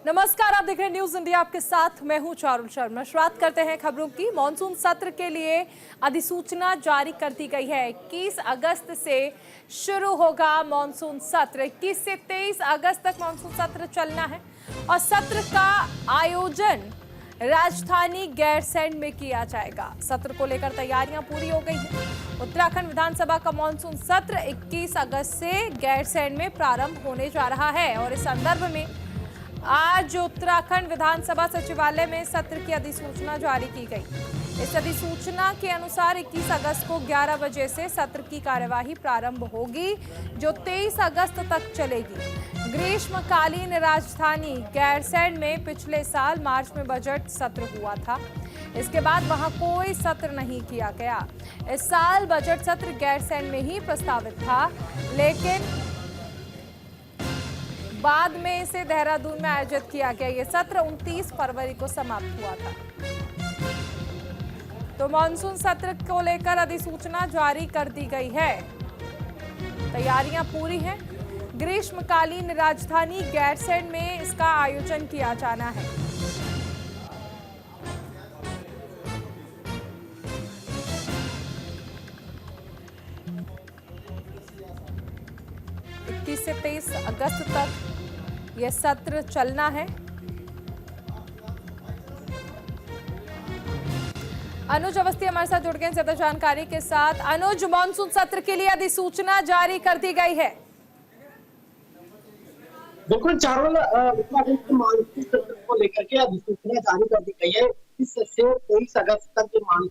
नमस्कार, आप देख रहे हैं न्यूज इंडिया। आपके साथ मैं हूं चारुल शर्मा। शुरुआत करते हैं खबरों की। मॉनसून सत्र के लिए अधिसूचना जारी कर दी गई है। 21 अगस्त से शुरू होगा मॉनसून सत्र। 21 से 23 अगस्त तक मॉनसून सत्र चलना है और सत्र का आयोजन राजधानी गैरसैंण में किया जाएगा। सत्र को लेकर तैयारियां पूरी हो गई हैं। उत्तराखंड विधानसभा का मॉनसून सत्र 21 अगस्त से गैरसैंण में प्रारंभ होने जा रहा है और इस संदर्भ में आज उत्तराखंड विधानसभा सचिवालय में सत्र की अधिसूचना जारी की गई। इस अधिसूचना के अनुसार 21 अगस्त को 11 बजे से सत्र की कार्यवाही प्रारंभ होगी, जो 23 अगस्त तक चलेगी। ग्रीष्मकालीन राजधानी गैरसैंण में पिछले साल मार्च में बजट सत्र हुआ था। इसके बाद वहां कोई सत्र नहीं किया गया। इस साल बजट सत्र गैरसैंण में ही प्रस्तावित था, लेकिन बाद में इसे देहरादून में आयोजित किया गया। ये सत्र 29 फरवरी को समाप्त हुआ था। तो मॉनसून सत्र को लेकर अधिसूचना जारी कर दी गई है। तैयारियां पूरी हैं। ग्रीष्मकालीन राजधानी गैरसैंण में इसका आयोजन किया जाना है। से 23 अगस्त तक यह सत्र चलना है। अनुज अवस्थी हमारे साथ जुड़ गए ज्यादा जानकारी के साथ। अनुज, मॉनसून सत्र के लिए अधिसूचना जारी कर दी गई है। बिल्कुल चारुल, मानसून सत्र को लेकर के अधिसूचना जारी कर दी गई है। इस से 23 अगस्त तक ये मानसून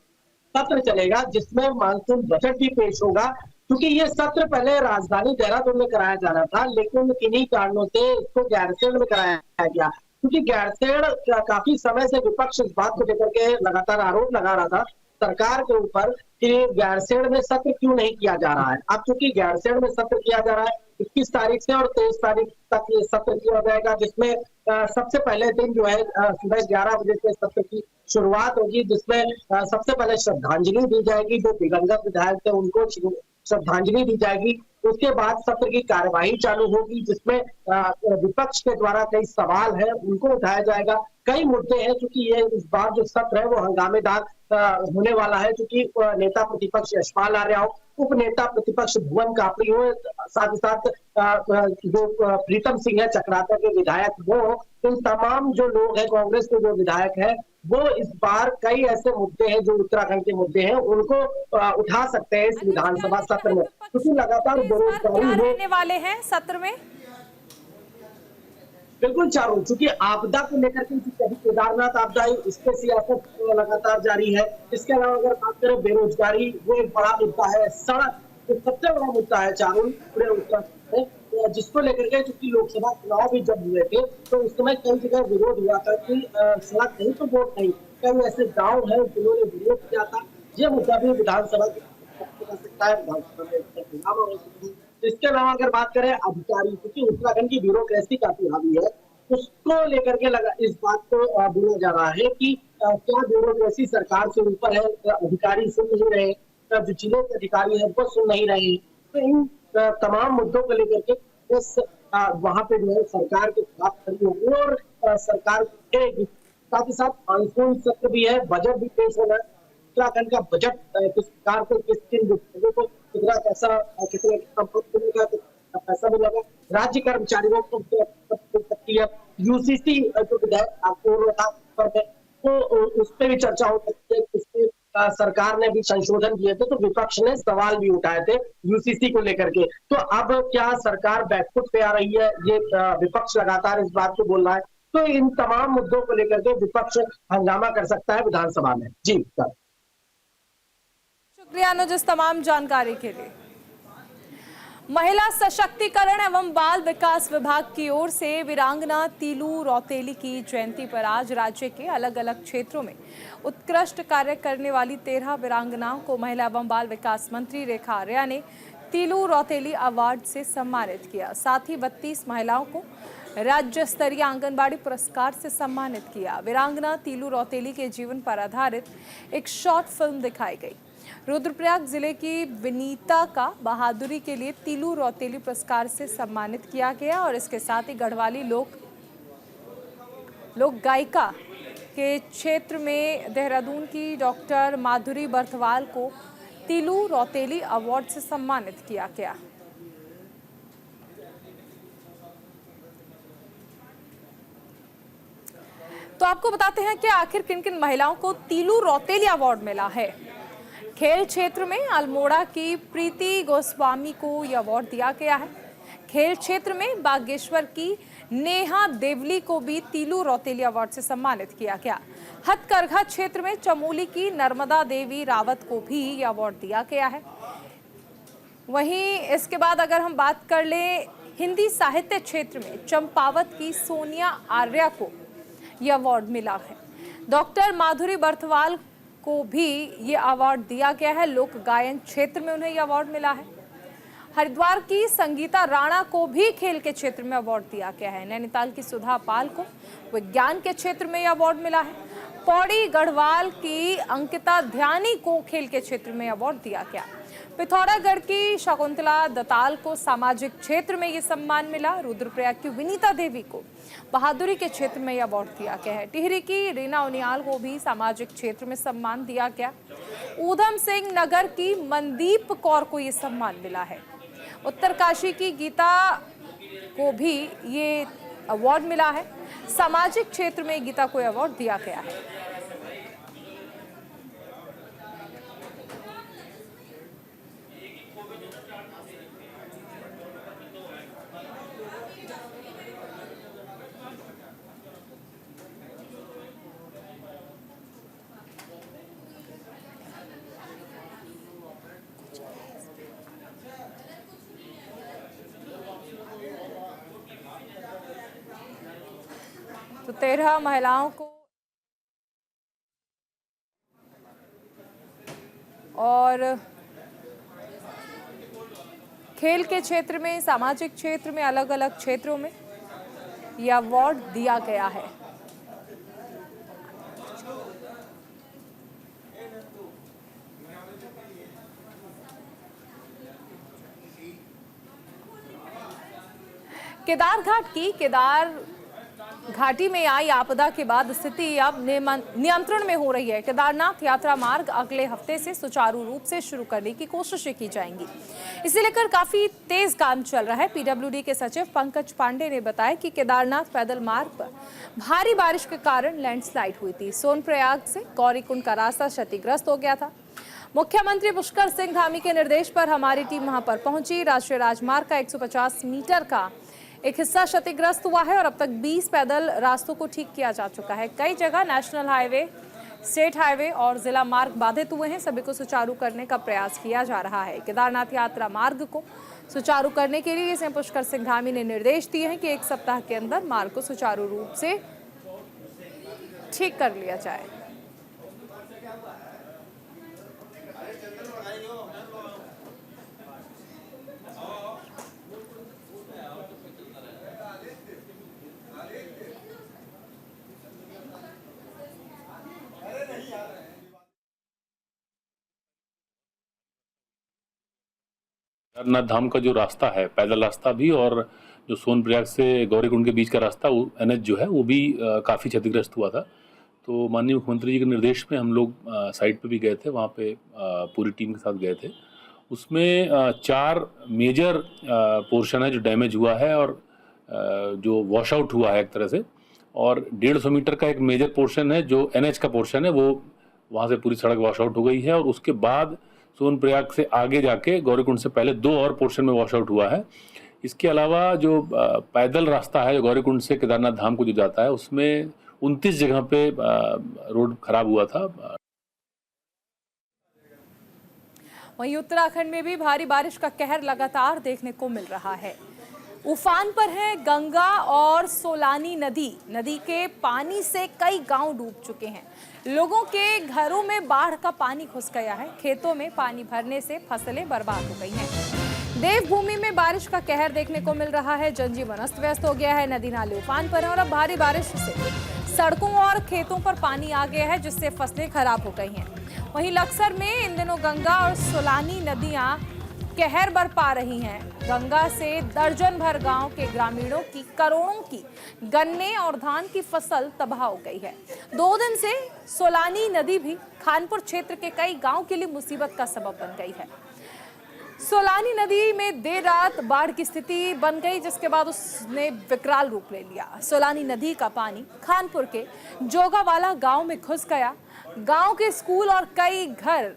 सत्र चलेगा, जिसमें मानसून बजट भी पेश होगा। क्योंकि ये सत्र पहले राजधानी देहरादून में कराया जाना था, लेकिन किन्हीं कारणों से इसको गैरसैंण में कराया गया। क्योंकि गैरसैंण काफी समय से विपक्ष इस बात को लेकर के लगातार आरोप लगा रहा था सरकार के ऊपर कि गैरसैंण में सत्र क्यों नहीं किया जा रहा है। अब चूंकि गैरसैंण में सत्र किया जा रहा है 21 तारीख से और 23 तारीख तक ये सत्र किया जाएगा, जिसमें सबसे पहले दिन जो है सुबह 11 बजे से सत्र की शुरुआत होगी, जिसमें सबसे पहले श्रद्धांजलि दी जाएगी। जो दिवंगत विधायक थे उनको श्रद्धांजलि दी जाएगी। उसके बाद सत्र की कार्यवाही चालू होगी, जिसमें विपक्ष के द्वारा कई सवाल है उनको उठाया जाएगा। कई मुद्दे हैं, क्योंकि ये इस बार जो सत्र है वो हंगामेदार होने वाला है। क्योंकि नेता प्रतिपक्ष यशपाल आर्य हो, उप नेता प्रतिपक्ष भुवन कापड़ी हो, साथ ही साथ जो प्रीतम सिंह है चक्राता के विधायक वो, इन तमाम जो लोग हैं कांग्रेस के जो विधायक हैं वो इस बार कई ऐसे मुद्दे हैं जो उत्तराखंड के मुद्दे हैं उनको उठा सकते हैं इस विधानसभा सत्र में। क्योंकि लगातार बेरोजगारी रहने वाले हैं सत्र में। बिल्कुल चारों, चूंकि आपदा को लेकर के केदारनाथ आपदा आई, इसके सियासत लगातार जारी है। इसके अलावा अगर बात करें बेरोजगारी, वो एक बड़ा मुद्दा है। सड़क तो सबसे बड़ा मुद्दा है चारों पूरे उत्तराखंड में, जिसको लेकर के चूंकि लोकसभा चुनाव भी जब हुए थे तो उस समय कई जगह विरोध हुआ था कि सड़क नहीं तो वोट नहीं। कई ऐसे गाँव है जिन्होंने विरोध किया था। ये मुद्दा भी विधानसभा कर सकता है, विधानसभा में। इसके अलावा अगर बात करें अधिकारी, क्योंकि उत्तराखंड की ब्यूरोक्रेसी काफी हावी है, उसको लेकर के इस बात को बोला जा रहा है कि क्या ब्यूरोक्रेसी सरकार से ऊपर है, अधिकारी सुन नहीं रहे, जो जिले के अधिकारी है वो सुन नहीं रहे। तो इन तमाम मुद्दों को लेकर के इस वहां पे जो है सरकार के खिलाफ खड़ी होगी और सरकार करेगी। साथ ही साथ मानसून सत्र भी है, बजट भी पेश होना है। उत्तराखंड का बजट किस प्रकार से किस किन विभागों को कितना पैसा, कितने मिलेगा, कितना पैसा मिलेगा, राज्य कर्मचारियों को सकती है। यूसीसी जो विधायक आपको तो उस पर भी चर्चा हो सकती है। इसमें सरकार ने भी संशोधन किए थे तो विपक्ष ने सवाल भी उठाए थे यूसीसी को लेकर के। तो अब क्या सरकार बैकफुट पे आ रही है, ये विपक्ष लगातार इस बात को बोल रहा है। तो इन तमाम मुद्दों को लेकर के विपक्ष हंगामा कर सकता है विधानसभा में। जी सर, शुक्रिया अनुज इस तमाम जानकारी के लिए। महिला सशक्तिकरण एवं बाल विकास विभाग की ओर से वीरांगना तीलू रौतेली की जयंती पर आज राज्य के अलग अलग क्षेत्रों में उत्कृष्ट कार्य करने वाली 13 वीरांगनाओं को महिला एवं बाल विकास मंत्री रेखा आर्या ने तीलू रौतेली अवार्ड से सम्मानित किया। साथ ही 32 महिलाओं को राज्य स्तरीय आंगनबाड़ी पुरस्कार से सम्मानित किया। वीरांगना तीलू रौतेली के जीवन पर आधारित एक शॉर्ट फिल्म दिखाई गई। रुद्रप्रयाग जिले की विनीता का बहादुरी के लिए तीलू रौतेली पुरस्कार से सम्मानित किया गया और इसके साथ ही गढ़वाली लोक लोक गायिका के क्षेत्र में देहरादून की डॉक्टर माधुरी बर्थवाल को तीलू रौतेली अवार्ड से सम्मानित किया गया। तो आपको बताते हैं कि आखिर किन किन महिलाओं को तीलू रौतेली अवार्ड मिला है। खेल क्षेत्र में अल्मोड़ा की प्रीति गोस्वामी को यह अवार्ड दिया गया है। खेल क्षेत्र में बागेश्वर की नेहा देवली को भी तीलू रौतेली अवार्ड से सम्मानित किया गया। हथकरघा क्षेत्र में चमोली की नर्मदा देवी रावत को भी यह अवार्ड दिया गया है। वहीं इसके बाद अगर हम बात कर लें हिंदी साहित्य क्षेत्र में चंपावत की सोनिया आर्या को यह अवार्ड मिला है। डॉक्टर माधुरी बर्थवाल को भी ये अवार्ड दिया गया है। लोक गायन क्षेत्र में उन्हें यह अवार्ड मिला है। हरिद्वार की संगीता राणा को भी खेल के क्षेत्र में अवार्ड दिया गया है। नैनीताल की सुधा पाल को विज्ञान के क्षेत्र में यह अवार्ड मिला है। पौड़ी गढ़वाल की अंकिता ध्यानी को खेल के क्षेत्र में अवार्ड दिया गया। पिथौरागढ़ की शकुंतला दताल को सामाजिक क्षेत्र में यह सम्मान मिला। रुद्रप्रयाग की विनीता देवी को बहादुरी के क्षेत्र में यह अवार्ड दिया गया है। टिहरी की रीना उनियाल को भी सामाजिक क्षेत्र में सम्मान दिया गया। ऊधम सिंह नगर की मनदीप कौर को यह सम्मान मिला है। उत्तरकाशी की गीता को भी ये अवार्ड मिला है। सामाजिक क्षेत्र में गीता को अवार्ड दिया गया है। तो 13 महिलाओं को और खेल के क्षेत्र में, सामाजिक क्षेत्र में, अलग अलग क्षेत्रों में यह अवार्ड दिया गया है। केदारघाट की केदार घाटी में आई आपदा के बाद स्थिति अब नियंत्रण में हो रही है। केदारनाथ यात्रा मार्ग अगले हफ्ते से सुचारू रूप से शुरू करने की कोशिशें की जाएंगी। इसे लेकर काफी तेज काम चल रहा है। पीडब्ल्यूडी के सचिव पंकज पांडे ने बताया कि केदारनाथ पैदल मार्ग पर भारी बारिश के कारण लैंडस्लाइड हुई थी। सोनप्रयाग से गौरीकुंड का रास्ता क्षतिग्रस्त हो गया था। मुख्यमंत्री पुष्कर सिंह धामी के निर्देश पर हमारी टीम वहां पर पहुंची। राष्ट्रीय राजमार्ग का 150 मीटर का एक हिस्सा क्षतिग्रस्त हुआ है और अब तक 20 पैदल रास्तों को ठीक किया जा चुका है। कई जगह नेशनल हाईवे, स्टेट हाईवे और जिला मार्ग बाधित हुए हैं। सभी को सुचारू करने का प्रयास किया जा रहा है। केदारनाथ यात्रा मार्ग को सुचारू करने के लिए सीएम पुष्कर सिंह धामी ने निर्देश दिए हैं कि 1 सप्ताह के अंदर मार्ग को सुचारू रूप से ठीक कर लिया जाए। केदारनाथ धाम का जो रास्ता है, पैदल रास्ता भी, और जो सोनप्रयाग से गौरीकुंड के बीच का रास्ता, वो एनएच जो है वो भी काफ़ी क्षतिग्रस्त हुआ था। तो माननीय मुख्यमंत्री जी के निर्देश में हम लोग साइट पे भी गए थे, वहाँ पे पूरी टीम के साथ गए थे। उसमें 4 मेजर पोर्शन है जो डैमेज हुआ है और जो वॉश आउट हुआ है एक तरह से, और 150 मीटर का एक मेजर पोर्शन है जो एनएच का पोर्शन है, वो वहाँ से पूरी सड़क वॉश आउट हो गई है। और उसके बाद सोनप्रयाग से आगे जाके गौरीकुंड से पहले 2 और पोर्शन में वॉश आउट हुआ है। इसके अलावा जो पैदल रास्ता है जो गौरीकुंड से केदारनाथ धाम को जो जाता है, उसमें 29 जगह पे रोड खराब हुआ था। वहीं उत्तराखंड में भी भारी बारिश का कहर लगातार देखने को मिल रहा है। उफान पर है गंगा और सोलानी नदी। नदी के पानी से कई गांव डूब चुके हैं। लोगों के घरों में बाढ़ का पानी घुस गया है। खेतों में पानी भरने से फसलें बर्बाद हो गई हैं। देवभूमि में बारिश का कहर देखने को मिल रहा है। जनजीवन अस्त व्यस्त हो गया है। नदी नाले उफान पर है और अब भारी बारिश से सड़कों और खेतों पर पानी आ गया है, जिससे फसलें खराब हो गई हैं। वहीं लक्सर में इन दिनों गंगा और सोलानी नदियां कहर बरपा रही हैं। गंगा से दर्जन भर गांव के ग्रामीणों की करोड़ों की गन्ने और धान की फसल तबाह हो गई है। 2 दिन से सोलानी नदी भी खानपुर क्षेत्र के कई गांव के लिए मुसीबत का सबब बन गई है। सोलानी नदी में देर रात बाढ़ की स्थिति बन गई, जिसके बाद उसने विकराल रूप ले लिया। सोलानी नदी का पानी खानपुर के जोगावाला गांव में घुस गया। गांव के स्कूल और कई घर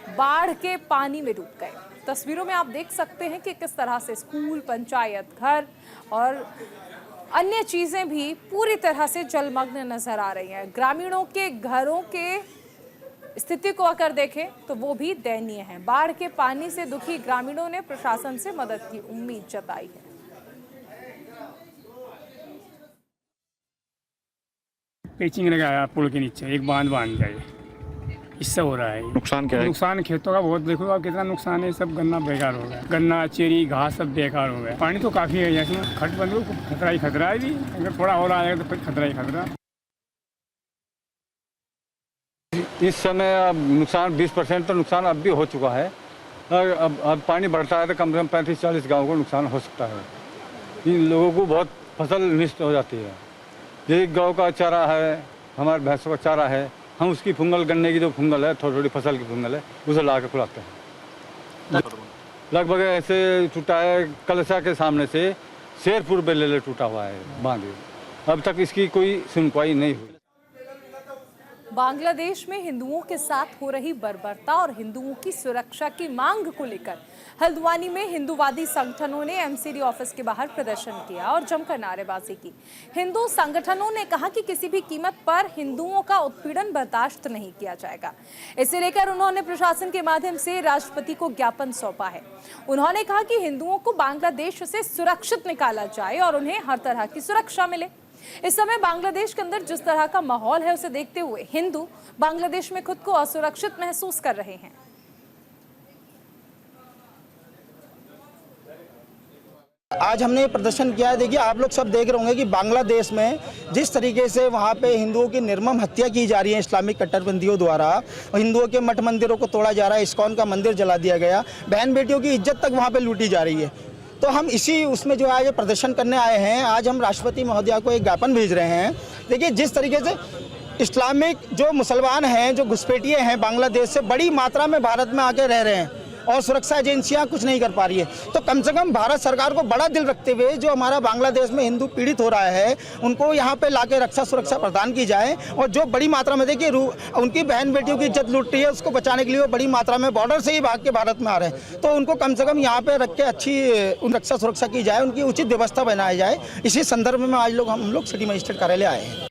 बाढ़ के पानी में डूब गए। तस्वीरों में आप देख सकते हैं कि किस तरह से स्कूल, पंचायत घर और अन्य चीजें भी पूरी तरह से जलमग्न नजर आ रही हैं। ग्रामीणों के घरों के स्थिति को अगर देखें तो वो भी दयनीय है। बाढ़ के पानी से दुखी ग्रामीणों ने प्रशासन से मदद की उम्मीद जताई है। पेचिंग लगाया पुल के नीचे, एक बांध जाए, इससे हो रहा है। नुकसान क्या है? नुकसान खेतों का बहुत, देखो आप कितना नुकसान है। सब गन्ना बेकार हो गया, गन्ना, चेरी, घास सब बेकार हो गया। पानी तो काफी है, जैसे खट बंद को खतरा ही खतरा है भी। अगर थोड़ा और आएगा तो फिर खतरा ही खतरा। इस समय अब नुकसान 20% तो नुकसान अब भी हो चुका है। और अब पानी बढ़ता है तो कम से कम 35-40 गाँव को नुकसान हो सकता है। इन लोगों को बहुत फसल नष्ट हो जाती है। ये गाँव का चारा है, हमारे भैंसों का चारा है, हम उसकी फुंगल, गन्ने की जो फुंगल है, थोड़ी थोड़ी फसल की फुंगल है, उसे ला के खुलाते हैं। लगभग ऐसे टूटा है, कलसा के सामने से शेरपुर बेलेले टूटा हुआ है बांध। अब तक इसकी कोई सुनवाई नहीं हुई। बांग्लादेश में हिंदुओं के साथ हो रही बर्बरता और हिंदुओं की सुरक्षा की मांग को लेकर हल्द्वानी में हिंदूवादी संगठनों ने एमसीडी ऑफिस के बाहर प्रदर्शन किया और जमकर नारेबाजी की। हिंदू संगठनों ने कहा कि किसी भी कीमत पर हिंदुओं का उत्पीड़न बर्दाश्त नहीं किया जाएगा। इसे लेकर उन्होंने प्रशासन के माध्यम से राष्ट्रपति को ज्ञापन सौंपा है। उन्होंने कहा कि हिंदुओं को बांग्लादेश से सुरक्षित निकाला जाए और उन्हें हर तरह की सुरक्षा मिले। इस समय बांग्लादेश के अंदर जिस तरह का माहौल है उसे देखते हुए हिंदू बांग्लादेश में खुद को असुरक्षित महसूस कर रहे हैं। आज हमने ये प्रदर्शन किया है। देखिए, आप लोग सब देख रहे होंगे कि बांग्लादेश में जिस तरीके से वहाँ पे हिंदुओं की निर्मम हत्या की जा रही है इस्लामिक कट्टरपंथियों द्वारा, और हिंदुओं के मठ मंदिरों को तोड़ा जा रहा है, इस्कॉन का मंदिर जला दिया गया, बहन बेटियों की इज्जत तक वहाँ पे लूटी जा रही है। तो हम इसी उसमें जो है ये प्रदर्शन करने आए हैं। आज हम राष्ट्रपति महोदया को एक ज्ञापन भेज रहे हैं। देखिए, जिस तरीके से इस्लामिक जो मुसलमान हैं, जो घुसपैठिए हैं, बांग्लादेश से बड़ी मात्रा में भारत में आके रह रहे हैं और सुरक्षा एजेंसियां कुछ नहीं कर पा रही है, तो कम से कम भारत सरकार को बड़ा दिल रखते हुए जो हमारा बांग्लादेश में हिंदू पीड़ित हो रहा है, उनको यहाँ पे लाके रक्षा सुरक्षा प्रदान की जाए। और जो बड़ी मात्रा में, देखिए, उनकी बहन बेटियों की इज्जत लूट रही है, उसको बचाने के लिए वो बड़ी मात्रा में बॉर्डर से ही भाग के भारत में आ रहे हैं। तो उनको कम से कम यहाँ पे रख के अच्छी रक्षा सुरक्षा की जाए, उनकी उचित व्यवस्था बनाई जाए। इसी संदर्भ में आज हम लोग सिटी मजिस्ट्रेट कार्यालय आए हैं।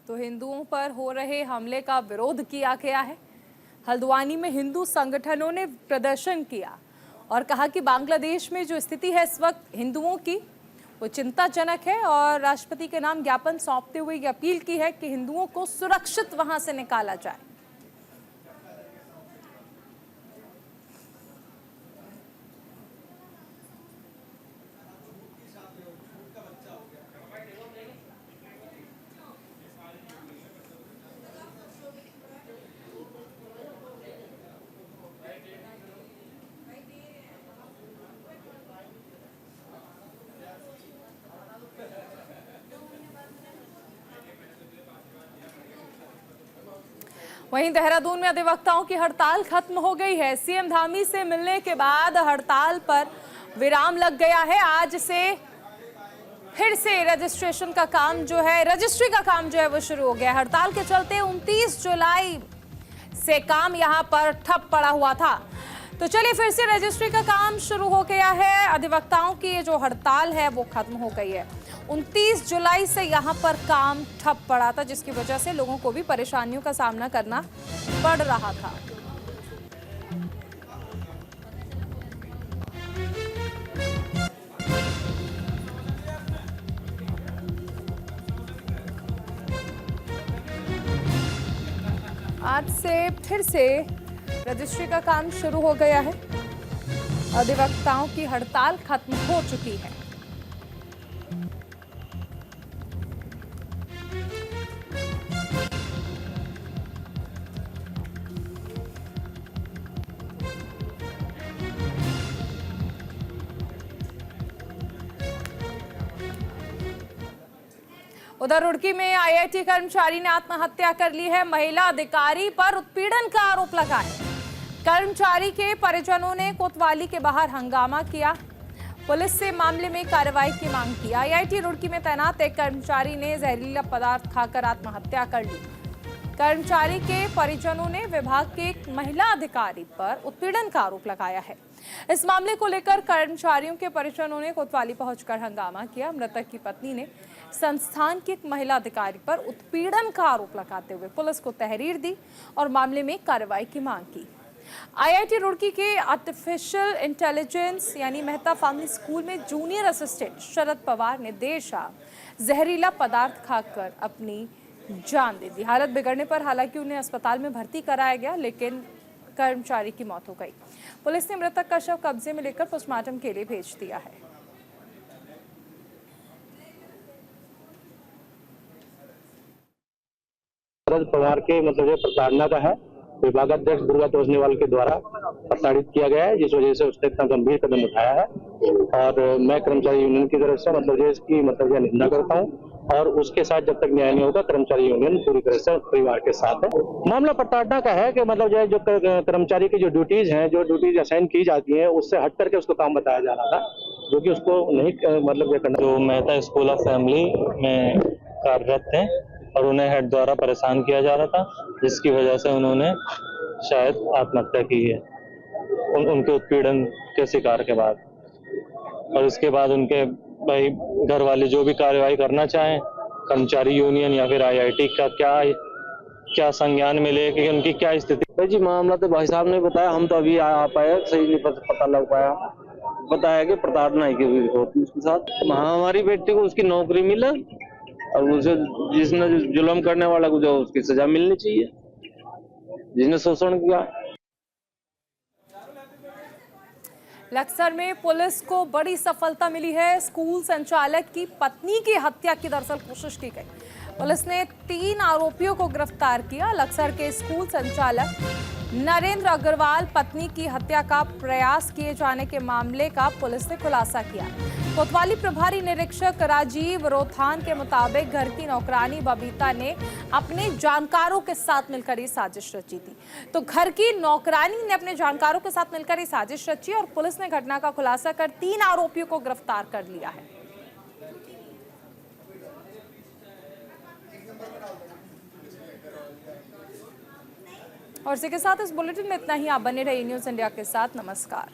तो हिंदुओं पर हो रहे हमले का विरोध किया गया है। हल्द्वानी में हिंदू संगठनों ने प्रदर्शन किया और कहा कि बांग्लादेश में जो स्थिति है इस वक्त हिंदुओं की, वो चिंताजनक है और राष्ट्रपति के नाम ज्ञापन सौंपते हुए ये अपील की है कि हिंदुओं को सुरक्षित वहां से निकाला जाए। वहीं देहरादून में अधिवक्ताओं की हड़ताल खत्म हो गई है। सीएम धामी से मिलने के बाद हड़ताल पर विराम लग गया है। आज से फिर से रजिस्ट्रेशन का काम जो है, रजिस्ट्री का काम जो है वो शुरू हो गया। हड़ताल के चलते 29 जुलाई से काम यहां पर ठप पड़ा हुआ था। तो चलिए, फिर से रजिस्ट्री का काम शुरू हो गया है। अधिवक्ताओं की ये जो हड़ताल है वो खत्म हो गई है। 29 जुलाई से यहाँ पर काम ठप पड़ा था, जिसकी वजह से लोगों को भी परेशानियों का सामना करना पड़ रहा था। आज से फिर से रजिस्ट्री का काम शुरू हो गया है। अधिवक्ताओं की हड़ताल खत्म हो चुकी है। उधर रुड़की में आईआईटी कर्मचारी ने आत्महत्या कर ली है। महिला अधिकारी पर उत्पीड़न का आरोप लगाया। कर्मचारी के परिजनों ने कोतवाली के बाहर हंगामा किया। पुलिस से मामले में कार्रवाई की मांग की। आईआईटी रुड़की में तैनात एक कर्मचारी ने जहरीला पदार्थ खाकर आत्महत्या कर ली। कर्मचारी के परिजनों ने विभाग के एक महिला अधिकारी पर उत्पीड़न का आरोप लगाया है। इस मामले को लेकर कर्मचारियों के परिजनों ने कोतवाली पहुंचकर हंगामा किया। मृतक की पत्नी ने संस्थान की एक महिला अधिकारी पर उत्पीड़न का आरोप लगाते हुए पुलिस को तहरीर दी और मामले में कार्रवाई की मांग की। आईआईटी रुड़की के आर्टिफिशियल इंटेलिजेंस यानी मेहता फैमिली स्कूल में जूनियर असिस्टेंट शरद पवार ने देर शाम जहरीला पदार्थ खाकर अपनी जान दे दी। हालत बिगड़ने पर हालांकि उन्हें अस्पताल में भर्ती कराया गया, लेकिन कर्मचारी की मौत हो गई। पुलिस ने मृतक का शव कब्जे में लेकर पोस्टमार्टम के लिए भेज दिया है। शरद पवार के मतलब ये प्रताड़ना का है। विभागाध्यक्ष दुर्गा तोषनीवाल के द्वारा प्रताड़ित किया गया है, जिस वजह से उसने इतना गंभीर कदम उठाया है। और मैं कर्मचारी यूनियन की तरफ से मतलब ये इसकी मतलब ये निंदा करता हूँ और उसके साथ जब तक न्याय नहीं होगा कर्मचारी यूनियन पूरी तरह से परिवार के साथ है। मामला प्रताड़ना का है कि मतलब जो कर्मचारी की जो ड्यूटीज हैं, जो ड्यूटीज असाइन की जाती हैं, उससे हट करके उसको काम बताया जा रहा था, जो कि उसको नहीं मतलब ये करना। जो मेहता स्कूल ऑफ फैमिली में कार्यरत थे और उन्हें हेड द्वारा परेशान किया जा रहा था, जिसकी वजह से उन्होंने शायद आत्महत्या की है उनके उत्पीड़न के शिकार के बाद। और इसके बाद उनके भाई घर वाले जो भी कार्रवाई करना चाहें, कर्मचारी यूनियन या फिर आईआईटी का क्या संज्ञान मिले कि उनकी क्या स्थिति। भाई जी मामला तो भाई साहब ने बताया, हम तो अभी आ पाए, सही नहीं पता लग पाया। बताया कि प्रताड़ना की होती उसके साथ। हमारी बेटी को उसकी नौकरी मिला और उसे जिसने जुल्म करने वाला को जो उसकी सजा मिलनी चाहिए, जिसने शोषण किया। लक्सर में पुलिस को बड़ी सफलता मिली है। स्कूल संचालक की पत्नी की हत्या की दरअसल कोशिश की गई। पुलिस ने 3 आरोपियों को गिरफ्तार किया। लक्सर के स्कूल संचालक नरेंद्र अग्रवाल पत्नी की हत्या का प्रयास किए जाने के मामले का पुलिस ने खुलासा किया। कोतवाली प्रभारी निरीक्षक राजीव रोथान के मुताबिक घर की नौकरानी बबीता ने अपने जानकारों के साथ मिलकर ये साजिश रची थी। तो घर की नौकरानी ने अपने जानकारों के साथ मिलकर ये साजिश रची और पुलिस ने घटना का खुलासा कर 3 आरोपियों को गिरफ्तार कर लिया है। और इसी के साथ इस बुलेटिन में इतना ही। आप बने रहिए न्यूज़ इंडिया के साथ। नमस्कार।